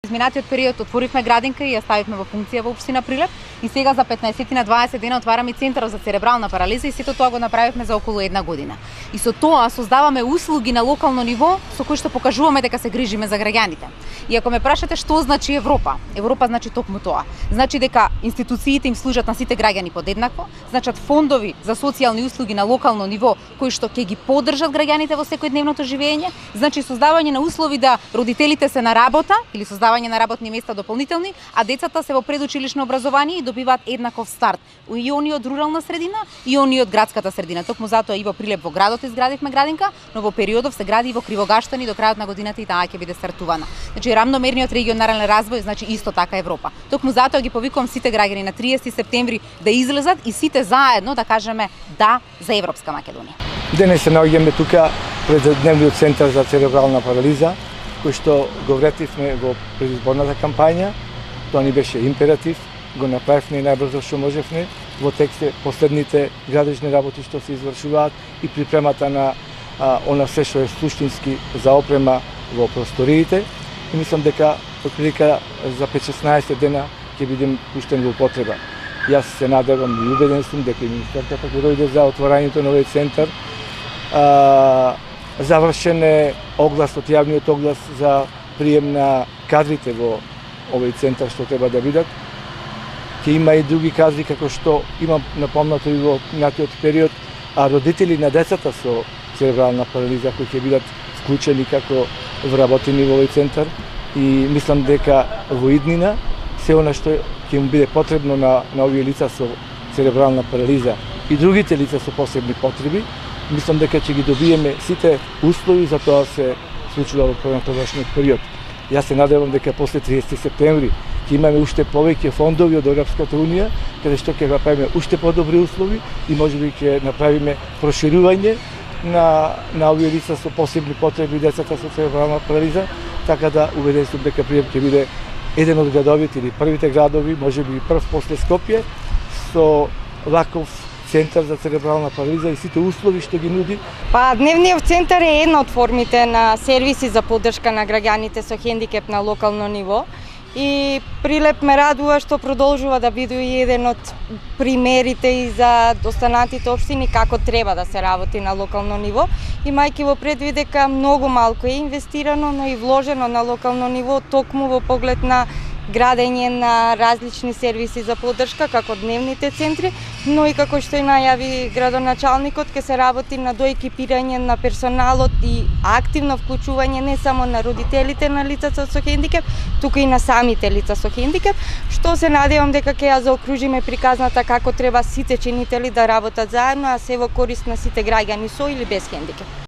Изминатиот период отворивме градинка и ја ставивме во функција во општина Прилеп и сега за 15 на 20 дена отвараме центар за церебрална парализа и сето тоа го направивме за околу една година. И со тоа создаваме услуги на локално ниво со кои што покажуваме дека се грижиме за граѓаните. И ако ме прашате што значи Европа, Европа значи токму тоа. Значи дека институциите им служат на сите граѓани подеднакво, значат фондови за социјални услуги на локално ниво кои што ќе ги поддржат граѓаните во секојдневното живење, значи создавање на услови да родителите се на работа или создавање на работни места дополнителни, а децата се во предучилишно образование и добиваат еднаков старт. И они од рурална средина, и они од градската средина. Токму затоа и во Прилеп во градот изградивме градинка, но во периодов се гради и во Кривогаштани до крајот на годината и таа ќе биде стартувана. Значи рамномерниот регионален развој значи исто така Европа. Токму затоа ги повикувам сите граѓани на 30 септември да излезат и сите заедно да кажеме да за Европска Македонија. Денес се наоѓаме тука пред дневниот центар за церебрална парализа, кој што го вретивме во предизборната кампања. Тоа ни беше императив, го направивме најбрзо што можевме во тексте последните градежни работи што се извршуваат и припремата на она се што е суштински за опрема во просториите. И мислам дека отприлика за 5-16 дена ќе бидем пуштени во употреба. Јас се надевам и убеден сум дека министерката ќе дојде за отворањето на овој центар. Завршен е оглас од јавниот оглас за прием на кадрите во овој центар што треба да бидат. Ќе има и други кадри како што имам напомнато и во минатиот период, а родители на децата со церебрална парализа кои ќе бидат вклучени како вработени во овој центар и мислам дека во иднина се она што ќе му биде потребно на овие лица со церебрална парализа и другите лица со посебни потреби, мислам дека ќе ги добиеме сите услови за тоа се случува во понатамошниот период. Јас се надевам дека после 30 септември ќе имаме уште повеќе фондови од Европската унија, каде што ќе направиме уште подобри услови и можеби ќе направиме проширување на овие лица со посебни потреби, децата со церебрална парализа, така да убеден сум дека Прилеп ќе биде еден од градовите или првите градови, можеби и прв после Скопје, со ваков центар за церебрална парализа и сите услови што ги нуди. Дневниот центар е една од формите на сервиси за поддршка на граѓаните со хендикеп на локално ниво. И Прилеп ме радува што продолжува да биде и еден од примерите и за останатите општини како треба да се работи на локално ниво, имајќи во предвид дека многу малку е инвестирано, но и вложено на локално ниво токму во поглед на градење на различни сервиси за поддршка, како дневните центри, но и како што и најави градоначалникот, ќе се работи на доекипирање на персоналот и активно вклучување не само на родителите на лицата со хендикеп, туку и на самите лица со хендикеп, што се надевам дека ќе ја заокружиме приказната како треба сите чинители да работат заедно, а се во корист на сите граѓани со или без хендикеп.